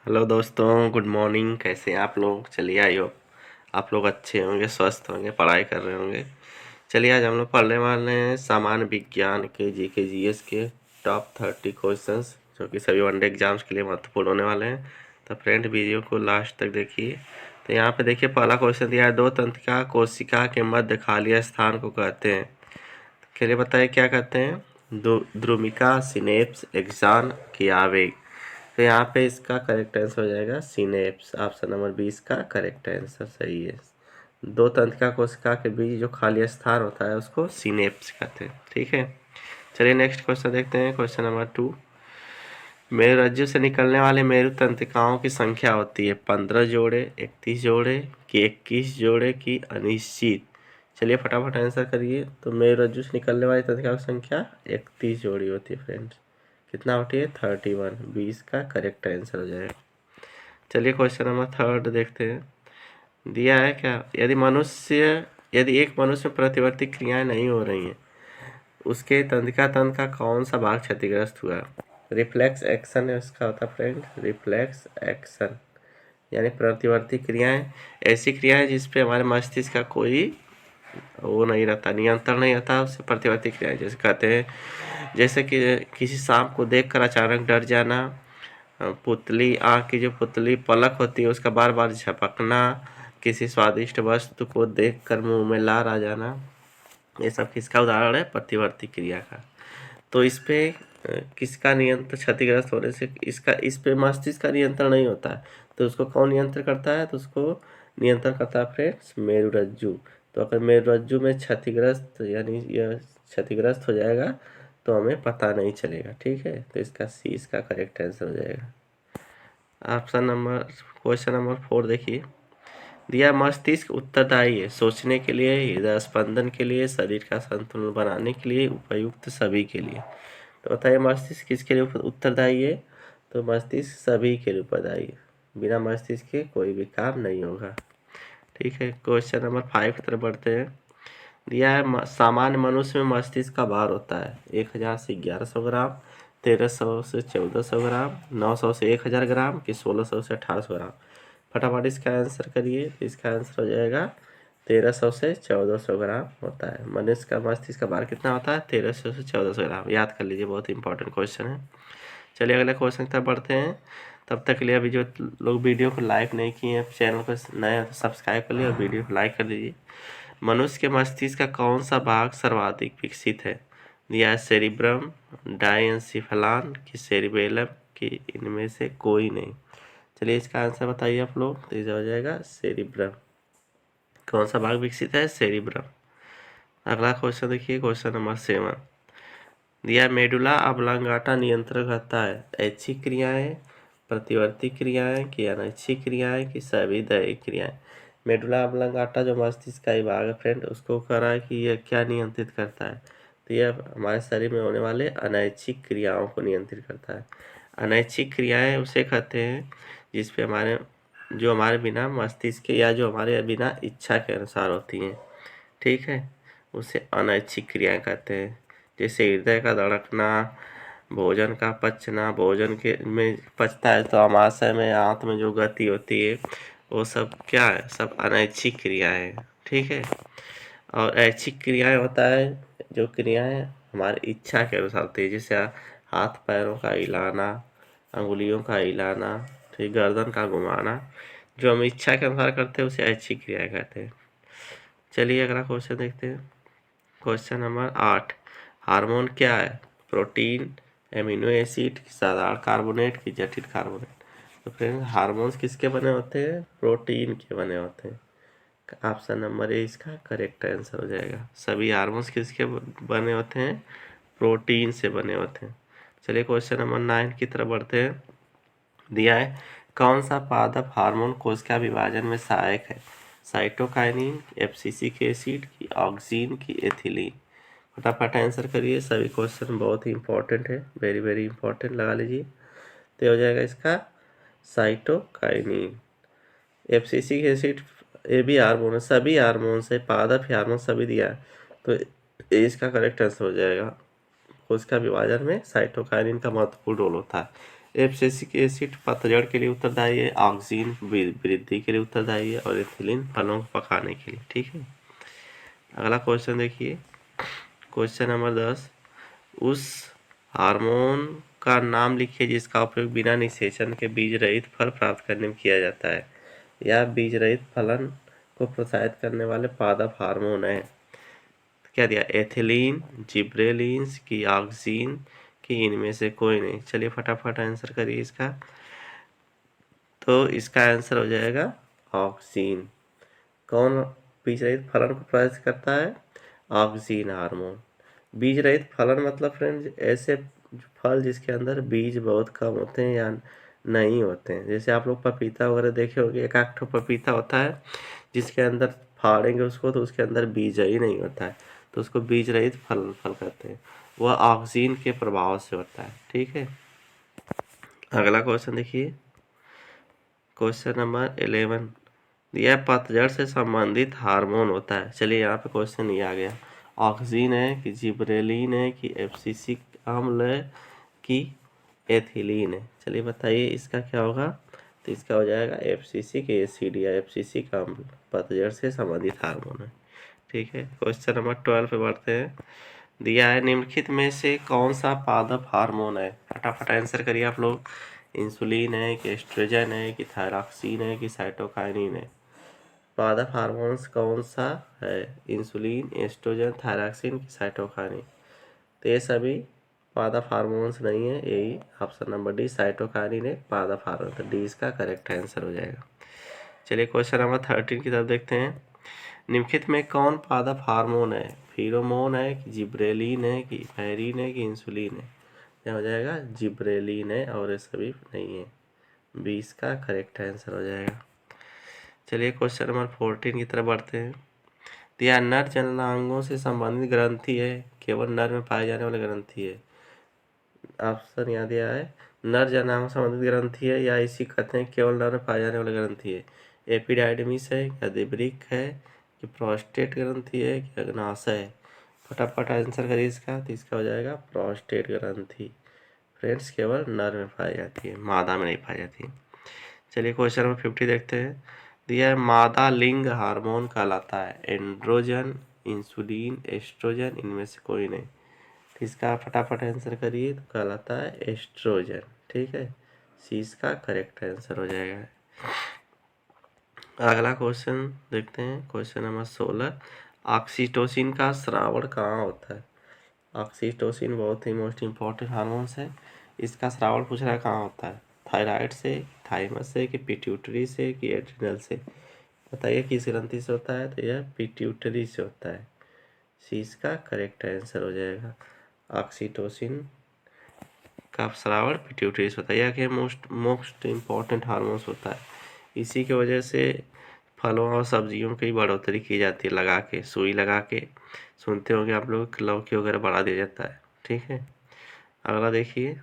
Hello दोस्तों, good morning. कैसे हैं आप लोग? चलिए, आई होप आप लोग अच्छे होंगे, स्वस्थ होंगे, पढ़ाई कर रहे होंगे। चलिए, आज हम लोग पढ़ने वाले हैं सामान्य विज्ञान के जीके जीएस के टॉप 30 क्वेश्चंस, जो कि सभी वनडे एग्जाम्स के लिए महत्वपूर्ण होने वाले हैं। तो फ्रेंड, वीडियो को लास्ट तक देखिए। तो यहाँ पे देखिए, पहला क्वेश्चन दिया है, दो तंत्रिका कोशिका के मध्य खाली स्थान को कहते हैं। चलिए बताइए, क्या कहते हैं? द्रुमिका, सिनेप्स, एक्सान की आवेग। तो यहाँ पे इसका करेक्ट आंसर हो जाएगा सिनेप्स। ऑप्शन नंबर 20 का करेक्ट आंसर सही है। दो तंत्रिका कोशिका के बीच जो खाली स्थान होता है उसको सिनेप्स कहते हैं। ठीक है, चलिए नेक्स्ट क्वेश्चन देखते हैं। क्वेश्चन नंबर 2, मेरुरज्जु से निकलने वाले मेरु तंत्रिकाओं की संख्या होती है 15 जोड़े, 31 जोड़े कि 21 जोड़े की अनिश्चित। चलिए फटाफट आंसर करिए। तो मेरुरज्जु से निकलने वाली तंत्रिकाओं की संख्या 31 जोड़ी होती है फ्रेंड्स। कितना होती है? 31। 20 का करेक्ट आंसर हो जाएगा। चलिए क्वेश्चन नंबर 3 देखते हैं। दिया है क्या, यदि एक मनुष्य में प्रतिवर्ती क्रियाएं नहीं हो रही हैं, उसके तंत्रिका तंत्र का कौन सा भाग क्षतिग्रस्त हुआ? रिफ्लेक्स एक्शन इसका होता है फ्रेंड, रिफ्लेक्स एक्शन यानी प्रतिवर्ती क्रियाएं। ऐसी क्रियाएं जिसपे हमारे मस्तिष्क का कोई वो नहीं रहता, नियंत्रण नहीं रहता, उससे प्रतिवर्ती क्रियाएं जैसे कहते हैं। जैसे कि किसी सांप को देखकर अचानक डर जाना, पुतली आँख की जो पुतली पलक होती है उसका बार बार झपकना, किसी स्वादिष्ट वस्तु को देखकर मुंह में लार आ जाना, ये सब किसका उदाहरण है? प्रतिवर्ती क्रिया का। तो इस पे किसका नियंत्रण क्षतिग्रस्त होने से इस पे मस्तिष्क का नियंत्रण नहीं होता है, तो उसको कौन नियंत्रण करता है? तो उसको नियंत्रण करता है फ्रेंड्स मेरुरज्जु। तो अगर मेरुरज्जु में क्षतिग्रस्त यानी यह क्षतिग्रस्त हो जाएगा तो हमें पता नहीं चलेगा। ठीक है, तो इसका सी इसका करेक्ट आंसर हो जाएगा। क्वेश्चन नंबर 4 देखिए। दिया, मस्तिष्क उत्तरदायी है सोचने के लिए, हृदय स्पंदन के लिए, शरीर का संतुलन बनाने के लिए, उपयुक्त सभी के लिए। तो बताइए मस्तिष्क किसके लिए उत्तरदायी है? तो मस्तिष्क सभी के लिए उत्तरदायी है। बिना मस्तिष्क के कोई भी काम नहीं होगा। ठीक है, क्वेश्चन नंबर 5 की तरफ बढ़ते हैं। दिया है, सामान्य मनुष्य में मस्तिष्क का भार होता है 1000 से 1100 ग्राम, 1300 से 1400 ग्राम, 900 से 1000 ग्राम कि 1600 से 1800 ग्राम। फटाफट इसका आंसर करिए। तो इसका आंसर हो जाएगा 1300 से 1400 ग्राम होता है। मनुष्य का मस्तिष्क का भार कितना होता है? 1300 से 1400 ग्राम। याद कर लीजिए, बहुत इंपॉर्टेंट क्वेश्चन है। चलिए अगले क्वेश्चन की तरफ बढ़ते हैं। तब तक के लिए अभी जो लोग वीडियो को लाइक नहीं किए हैं, चैनल को नए तो सब्सक्राइब कर लिए और वीडियो को लाइक कर दीजिए। मनुष्य के मस्तिष्क का कौन सा भाग सर्वाधिक विकसित है? दिया है सेरिब्रम, डायएन्सिफलान कि सेरिबेलम कि इनमें से कोई नहीं। चलिए इसका आंसर बताइए आप लोग। तो ये हो जाएगा सेरिब्रम। कौन सा भाग विकसित है? सेरिब्रम। अगला क्वेश्चन देखिए, क्वेश्चन नंबर 7 दिया, मेडुला ऑब्लांगाटा नियंत्रण करता है ऐच्छिक क्रियाएं, प्रतिवर्ती क्रियाएं कि अनैच्छिक क्रियाएं कि सविधायी क्रियाएं। मेडुला ऑब्लांगाटा जो मस्तिष्क का ही भाग है फ्रेंड, उसको कह रहा है कि यह क्या नियंत्रित करता है? तो यह हमारे शरीर में होने वाले अनैच्छिक क्रियाओं को नियंत्रित करता है। अनैच्छिक क्रियाएं उसे कहते हैं जिसपे हमारे बिना मस्तिष्क के या जो हमारे बिना इच्छा के अनुसार होती हैं। ठीक है, उसे अनैच्छिक क्रियाएं कहते हैं। जैसे हृदय का धड़कना, भोजन का पचना, भोजन के में पचता है तो आमाशय में आंत में जो गति होती है वो सब क्या है? सब अनैच्छिक क्रियाएं हैं। ठीक है, और ऐच्छिक क्रियाएं होता है जो क्रियाएं हमारी इच्छा के अनुसार होती है। जैसे हाथ पैरों का हिलाना, अंगुलियों का हिलाना, फिर गर्दन का घुमाना, जो हम इच्छा के अनुसार करते हैं उसे ऐच्छिक क्रियाएं कहते हैं। चलिए अगला क्वेश्चन देखते हैं। क्वेश्चन नंबर 8, हार्मोन क्या है? प्रोटीन, एमिनो एसिड, साधारण कार्बोनेट की जटिल कार्बोनेट। तो फ्रेंड, हार्मोन्स किसके बने होते हैं? प्रोटीन के बने होते हैं। ऑप्शन नंबर ए इसका करेक्ट आंसर हो जाएगा। सभी हार्मोन्स किसके बने होते हैं? प्रोटीन से बने होते हैं। चलिए क्वेश्चन नंबर 9 की तरफ बढ़ते हैं। दिया है, कौन सा पादप हार्मोन कोशिका विभाजन में सहायक है? साइटोकाइनिन, एब्सिसिक एसिड की ऑक्सीन की एथिलीन। फटाफट आंसर करिए। सभी क्वेश्चन बहुत ही इंपॉर्टेंट है, वेरी वेरी इंपॉर्टेंट, लगा लीजिए। तो हो जाएगा इसका साइटोकाइनिन। एब्सिसिक एसिड ये भी हार्मोन है, सभी हार्मोन से पादप हार्मोन सभी दिया है, तो ये इसका करेक्ट आंसर हो जाएगा। कोशिका विभाजन में साइटोकाइनिन का महत्वपूर्ण रोल होता है। एब्सिसिक एसिड पतझड़ के लिए उत्तरदायी है, ऑक्सीन वृद्धि के लिए उत्तरदायी है, और एथिलीन फलों को पकाने के लिए। ठीक है, अगला क्वेश्चन देखिए, क्वेश्चन नंबर 10, उस हार्मोन का नाम लिखिए जिसका उपयोग बिना निषेचन के बीज रहित फल प्राप्त करने में किया जाता है। यह बीज रहित फलन को प्रोत्साहित करने वाले पादप हार्मोन है। क्या दिया, एथिलीन, जिब्रेलिन्स की ऑक्सीन की, इनमें से कोई नहीं। चलिए फटाफट आंसर करिए इसका। तो इसका आंसर हो जाएगा ऑक्सीन। कौन बीज रहित फलन को प्रोत्साहित करता है? Oxygen hormone. बीज रहित फलन मतलब फ्रेंड्स ऐसे फल जिसके अंदर बीज बहुत कम होते हैं या नहीं होते हैं। जैसे आप लोग पपीता वगैरह देखे होंगे, एक आध ठो पपीता होता है जिसके अंदर फाड़ेंगे उसको तो उसके अंदर बीज ही नहीं होता है, तो उसको बीज रहित फल कहते हैं। वह ऑक्सीन के प्रभाव से होता है। ठीक है, अगला क्वेश्चन देखिए, क्वेश्चन नंबर 11, यह पतझड़ से संबंधित हार्मोन होता है। चलिए यहाँ पे क्वेश्चन ये आ गया, ऑक्सीन है कि जिब्रेलिन है कि एब्सिसिक अम्ल है कि एथिलीन है। चलिए बताइए इसका क्या होगा। तो इसका हो जाएगा एब्सिसिक एसिड या एब्सिसिक अम्ल, पतझड़ से संबंधित हार्मोन है। ठीक है, क्वेश्चन नंबर 12 पे बढ़ते हैं। दिया है, निम्नलिखित में से कौन सा पादप हार्मोन है? फटाफट आंसर करिए आप लोग। इंसुलिन है कि एस्ट्रोजन है कि थायरॉक्सिन है कि साइटोकाइनिन है? पादप हार्मोन्स कौन सा है? इंसुलिन, एस्ट्रोजन, थायरॉक्सिन की साइटोकाइनिन? तो ये सभी पादप हार्मोन्स नहीं है, यही ऑप्शन नंबर डी साइटोकाइनिन है पादप हार्मोन। तो डी इसका करेक्ट आंसर हो जाएगा। चलिए क्वेश्चन नंबर 13 की तरफ देखते हैं। निम्नलिखित में कौन पादप हार्मोन है? फेरोमोन है कि जिब्रेलिन है कि इपैरिन है कि इंसुलिन है? क्या हो जाएगा? जिब्रेलिन है, और ये सभी नहीं है। बी इसका करेक्ट आंसर हो जाएगा। चलिए क्वेश्चन नंबर 14 की तरफ बढ़ते हैं। यह नर जननांगों से संबंधित ग्रंथि है, केवल नर में पाए जाने वाली ग्रंथि है। ऑप्शन यहाँ दिया है, नर जननांगों से संबंधित ग्रंथि है या इसी कहते हैं केवल नर में पाए जाने वाली ग्रंथि है। एपिडाइडमिस है या दिबरिक है कि प्रोस्टेट ग्रंथि है कि अग्नाशय है? फटाफट आंसर करिए इसका। तो इसका हो जाएगा प्रोस्टेट ग्रंथि। फ्रेंड्स केवल नर में पाई जाती है, मादा में नहीं पाई जाती है। चलिए क्वेश्चन नंबर 50 देखते हैं। दिया है, मादा लिंग हार्मोन कहलाता है एंड्रोजन, इंसुलिन, एस्ट्रोजन, इनमें से कोई नहीं। तो इसका फटाफट आंसर करिए। तो कहलाता है एस्ट्रोजन। ठीक है, सी इसका करेक्ट आंसर हो जाएगा। अगला क्वेश्चन देखते हैं, क्वेश्चन नंबर 16, ऑक्सीटोसिन का स्रावण कहाँ होता है? ऑक्सीटोसिन बहुत ही मोस्ट इम्पॉर्टेंट हार्मोन्स है। इसका स्रावण पूछ रहा है कहाँ होता है? थायराइड से, थाइमस से कि पिट्यूटरी से कि एड्रिनल से? बताइए किस ग्रंथि से होता है? तो यह पिट्यूटरी से होता है। सी इसका करेक्ट आंसर हो जाएगा। ऑक्सीटोसिन का स्रावण पिट्यूटरी से होता है। यह कि मोस्ट इम्पॉर्टेंट हार्मोन्स होता है। इसी की वजह से फलों और सब्जियों की बढ़ोतरी की जाती है, लगा के, सुई लगा के। सुनते होंगे आप लोग, लौकी वगैरह बढ़ा दिया जाता है। ठीक है, अगला देखिए,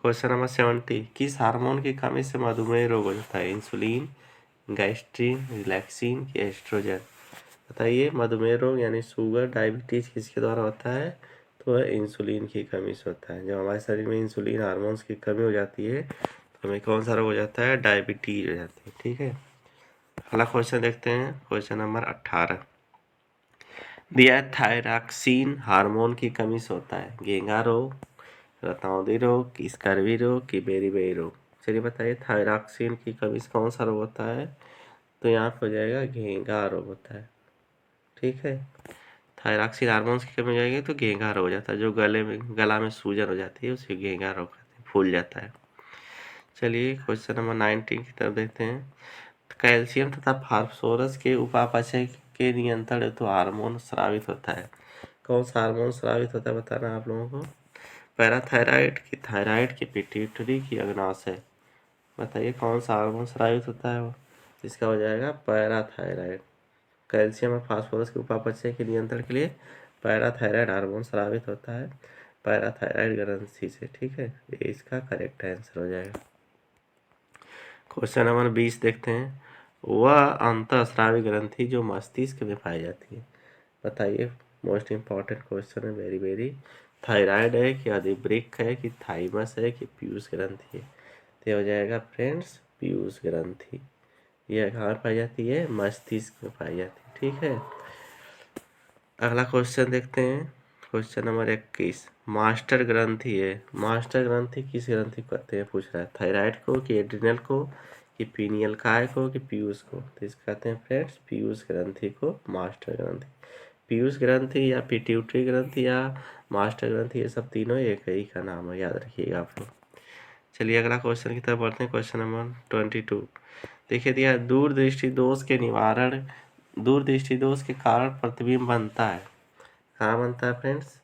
क्वेश्चन नंबर 70, किस हार्मोन की कमी से मधुमेह रोग हो जाता है? इंसुलिन, गैस्ट्रिन, रिलैक्सिन की एस्ट्रोजन? बताइए, मधुमेह रोग यानी शुगर डायबिटीज किसके द्वारा होता है? तो वह इंसुलिन की कमी से होता है। जब हमारे शरीर में इंसुलिन हार्मोन्स की कमी हो जाती है तो हमें कौन सा रोग हो जाता है? डायबिटीज हो जाती है। ठीक है, अगला क्वेश्चन देखते हैं, क्वेश्चन नंबर 18, दिया है, थायरॉक्सिन हार्मोन की कमी से होता है घेंघा रोग, रतौंधी रोग, स्कर्वी रोग कि बेरी रोग? चलिए बताइए, थायरॉक्सिन की कमी से कौन सा रोग होता है? तो यहाँ पर हो जाएगा घेंघा रोग होता है। ठीक है, थायरॉक्सिन हार्मोन्स की कमी हो जाएगी तो घेंघा रोग हो जाता है, जो गला में सूजन हो जाती है उसे घेंघा रोग कहते हैं, फूल जाता है। चलिए क्वेश्चन नंबर 19 की तरफ देखते हैं। कैल्शियम तथा फास्फोरस के उपापचय के नियंत्रण हेतु हार्मोन स्रावित होता है। कौन सा हार्मोन स्रावित होता है बताना आप लोगों को। पैराथायराइड की, थायराइड की, पिट्यूटरी की, अग्नाशय? बताइए कौन सा हार्मोन स्रावित होता है वो? इसका हो जाएगा पैराथायराइड। कैल्शियम और फास्फोरस के उपापचय के नियंत्रण के लिए पैराथायराइड हार्मोन स्रावित होता है पैराथायराइड ग्रंथि से। ठीक है, ये इसका करेक्ट आंसर हो जाएगा। क्वेश्चन नंबर 20 देखते हैं। वह अंतःस्रावी ग्रंथि जो मस्तिष्क में पाई जाती है? बताइए, मोस्ट इम्पॉर्टेंट क्वेश्चन है, वेरी वेरी थायराइड है कि अधिवृक्क है कि थाइमस है कि पीयूष ग्रंथि है। तो ये हो जाएगा फ्रेंड्स पीयूष ग्रंथि। यह कहाँ पाई जाती है? मस्तिष्क में पाई जाती है। ठीक है, अगला क्वेश्चन देखते हैं। क्वेश्चन नंबर 21, मास्टर ग्रंथि है। मास्टर ग्रंथि किस ग्रंथि को कहते हैं पूछ रहा है, थायराइड को कि एड्रिनल को कि पीनियल काय को कि पीयूष को? तो इसको कहते हैं फ्रेंड्स पीयूष ग्रंथि को मास्टर ग्रंथि। पीयूष ग्रंथि या पिट्यूटरी ग्रंथि या मास्टर ग्रंथि, ये सब तीनों एक ही का नाम है, याद रखिएगा आप लोग। चलिए अगला क्वेश्चन की तरफ बढ़ते हैं। क्वेश्चन नंबर 22 देखिए दिया, दूरदृष्टि दोष के निवारण, दूरदृष्टि दोष के कारण प्रतिबिंब बनता है। कहाँ बनता है फ्रेंड्स?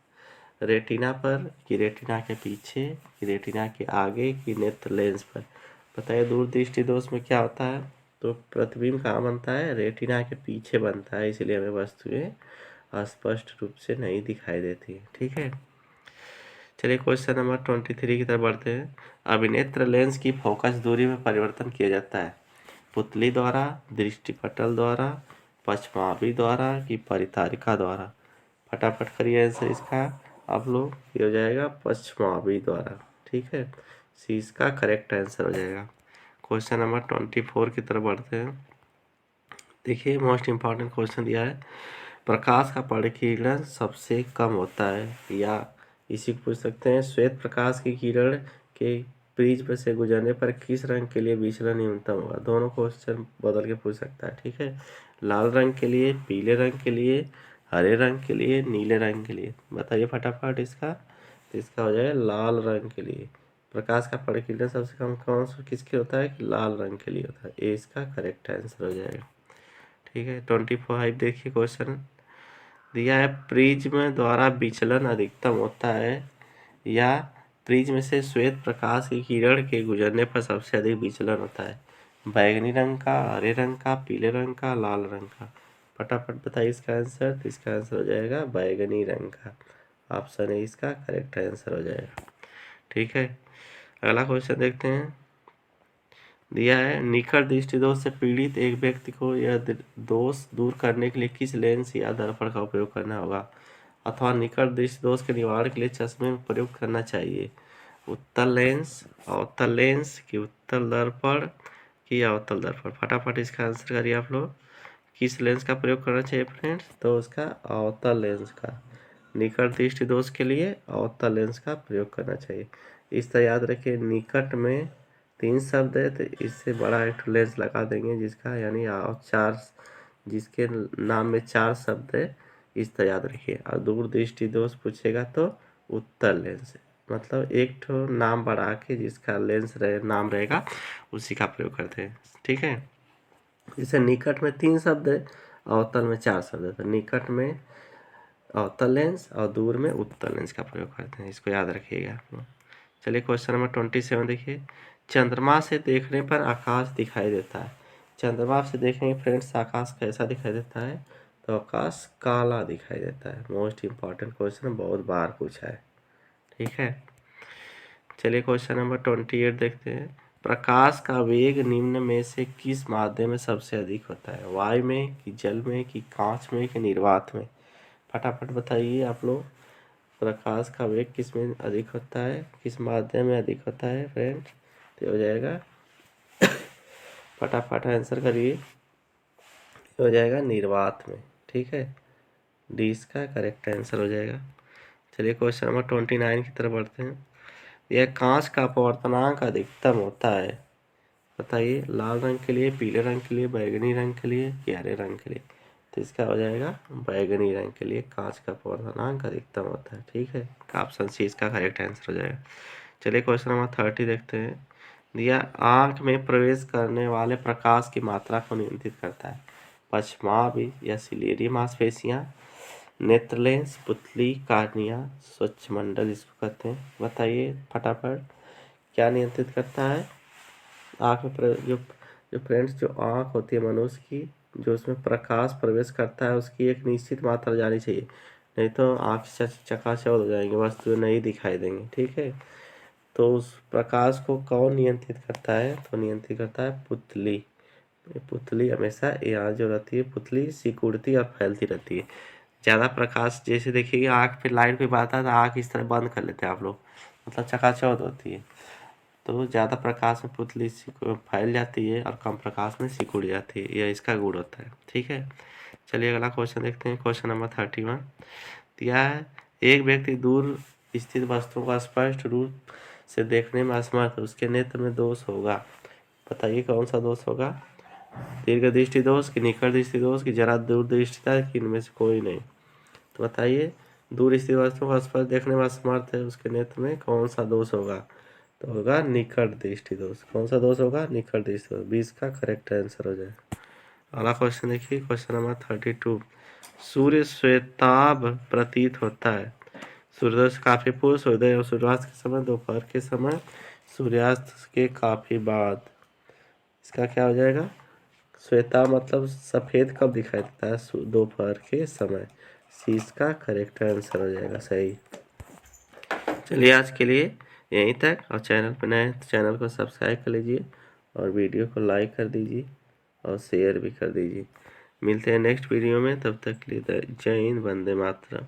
रेटिना पर कि रेटिना के पीछे कि रेटिना के आगे कि नेत्र लेंस पर? बताइए दूरदृष्टि दोष में क्या होता है? तो प्रतिबिंब कहाँ बनता है? रेटिना के पीछे बनता है, इसलिए हमें वस्तुएं स्पष्ट रूप से नहीं दिखाई देती है। ठीक है, चलिए क्वेश्चन नंबर 23 की तरफ बढ़ते हैं। अभिनेत्र लेंस की फोकस दूरी में परिवर्तन किया जाता है पुतली द्वारा, दृष्टिपटल द्वारा, पश्चमावी द्वारा कि परितारिका द्वारा? फटाफट करिए आंसर इसका आप लोग। ये हो जाएगा पश्चमावी द्वारा। ठीक है, सी इसका करेक्ट आंसर हो जाएगा। क्वेश्चन नंबर 24 की तरफ बढ़ते हैं। देखिए मोस्ट इम्पॉर्टेंट क्वेश्चन दिया है, प्रकाश का परिकिरण सबसे कम होता है, या इसी को पूछ सकते हैं श्वेत प्रकाश की किरण के प्रिज्म से गुजरने पर किस रंग के लिए विचलन न्यूनतम होगा? दोनों क्वेश्चन बदल के पूछ सकता है। ठीक है, लाल रंग के लिए, पीले रंग के लिए, हरे रंग के लिए, नीले रंग के लिए? बताइए फटाफट इसका। तो इसका हो जाएगा लाल रंग के लिए। प्रकाश का परिकिरण सबसे कम कौन सा किसके होता है? कि लाल रंग के लिए होता है। ये इसका करेक्ट आंसर हो जाएगा। ठीक है, 25 देखिए क्वेश्चन दिया है, प्रिज्म द्वारा विचलन अधिकतम होता है, या प्रिज्म से श्वेत प्रकाश की किरण के गुजरने पर सबसे अधिक विचलन होता है? बैगनी रंग का, हरे रंग का, पीले रंग का, लाल रंग का? फटाफट बताइए इसका आंसर। तो इसका आंसर हो जाएगा बैगनी रंग का। ऑप्शन ए इसका करेक्ट आंसर हो जाएगा। ठीक है, अगला क्वेश्चन देखते हैं। दिया है, निकट दृष्टि दोष से पीड़ित एक व्यक्ति को यह दोष दूर करने के लिए किस लेंस या दर्पण का उपयोग करना होगा, अथवा निकट दृष्टि दोष के निवारण के लिए चश्मे में प्रयोग करना चाहिए? उत्तल लेंस, अवतल लेंस कि उत्तल दर्पण कि अवतल दर्पण? फटाफट इसका आंसर करिए आप लोग। किस लेंस का प्रयोग करना चाहिए फ्रेंड्स? तो उसका अवतल लेंस का। निकट दृष्टि दोष के लिए अवतल लेंस का प्रयोग करना चाहिए। इस तरह याद रखिए, निकट में 3 शब्द है तो इससे बड़ा एक लेंस लगा देंगे जिसका यानी 4, जिसके नाम में 4 शब्द है, इस तरह याद रखिए। और दूर दृष्टि दोष पूछेगा तो उत्तल लेंस, मतलब एक ठो नाम बढ़ा के जिसका लेंस नाम रहेगा उसी का प्रयोग करते हैं। ठीक है, जैसे निकट में 3 शब्द है, अवतल में 4 शब्द है, तो निकट में अवतल लेंस और दूर में उत्तल लेंस का प्रयोग करते हैं, इसको याद रखिएगा आप लोग। चलिए क्वेश्चन नंबर 27 देखिए, चंद्रमा से देखने पर आकाश दिखाई देता है। चंद्रमा से देखेंगे फ्रेंड्स आकाश कैसा दिखाई देता है? तो आकाश काला दिखाई देता है। मोस्ट इम्पॉर्टेंट क्वेश्चन, बहुत बार पूछा है। ठीक है, चलिए क्वेश्चन नंबर 28 देखते हैं। प्रकाश का वेग निम्न में से किस माध्यम में सबसे अधिक होता है? वायु में कि जल में कि कांच में कि निर्वात में? फटाफट बताइए आप लोग, प्रकाश का वेग किस में अधिक होता है, किस माध्यम में अधिक होता है फ्रेंड्स? तो हो जाएगा फटाफट आंसर करिए, हो जाएगा निर्वात में। ठीक है, डी इसका करेक्ट आंसर हो जाएगा। चलिए क्वेश्चन नंबर 29 की तरफ बढ़ते हैं। यह कांच का अपवर्तनांक अधिकतम होता है, बताइए लाल रंग के लिए, पीले रंग के लिए, बैगनी रंग के लिए कि हरे रंग के लिए? तो इसका हो जाएगा बैगनी रंग के लिए कांच का अपवर्तनांक अधिकतम होता है। ठीक है, ऑप्शन सी इसका करेक्ट आंसर हो जाएगा। चलिए क्वेश्चन नंबर 30 देखते हैं। दिया, आंख में प्रवेश करने वाले प्रकाश की मात्रा को नियंत्रित करता है पश्चमावी या सिलेरी मांसपेशियां, नेत्र लेंस, पुतली, कार्निया, स्वच्छमंडल इसको कहते हैं। बताइए फटाफट, क्या नियंत्रित करता है? आँख में जो जो फ्रेंड्स जो आँख होती है मनुष्य की, जो उसमें प्रकाश प्रवेश करता है उसकी एक निश्चित मात्रा जानी चाहिए, नहीं तो आँख चकाचौंध हो जाएंगे, वस्तुएं नहीं दिखाई देंगी। ठीक है, तो उस प्रकाश को कौन नियंत्रित करता है? तो नियंत्रित करता है पुतली। पुतली हमेशा यहाँ जो रहती है पुतली सिकुड़ती और फैलती रहती है, ज़्यादा प्रकाश जैसे देखिए आँख पे लाइट पे आता है तो आँख इस तरह बंद कर लेते हैं आप लोग, मतलब चकाचौंध होती है। तो ज़्यादा प्रकाश में पुतली फैल जाती है और कम प्रकाश में सिकुड़ जाती है, यह इसका गुण होता है। ठीक है, चलिए अगला क्वेश्चन देखते हैं। क्वेश्चन नंबर 31 दिया है, एक व्यक्ति दूर स्थित वस्तुओं को स्पष्ट रूप से देखने में असमर्थ, उसके नेत्र में दोष होगा। बताइए कौन सा दोष होगा? दीर्घ दृष्टि दोष कि निकट दृष्टि दोष कि जरा दूर दृष्टिता कि इनमें से कोई नहीं। तो बताइए दूर स्थित वस्तुओं को स्पष्ट देखने में असमर्थ है, उसके नेत्र में कौन सा दोष होगा? तो होगा निकट दृष्टि दोष। कौन सा दोष होगा? निकट दृष्टि दोष। 20 का करेक्ट आंसर हो जाएगा। अगला क्वेश्चन देखिए, क्वेश्चन नंबर 32 सूर्य श्वेताभ प्रतीत होता है सूर्योदय से काफी पूर्व, सूर्योदय और सूर्यास्त के समय, दोपहर के समय, सूर्यास्त के काफी बाद। इसका क्या हो जाएगा? श्वेता मतलब सफेद कब दिखाई देता है? दोपहर के समय। सी इसका करेक्ट आंसर हो जाएगा सही। चलिए आज के लिए यहीं तक, और चैनल पर नए तो चैनल को सब्सक्राइब कर लीजिए और वीडियो को लाइक कर दीजिए और शेयर भी कर दीजिए। मिलते हैं नेक्स्ट वीडियो में, तब तक के लिए जय हिंद, वंदे मातरम।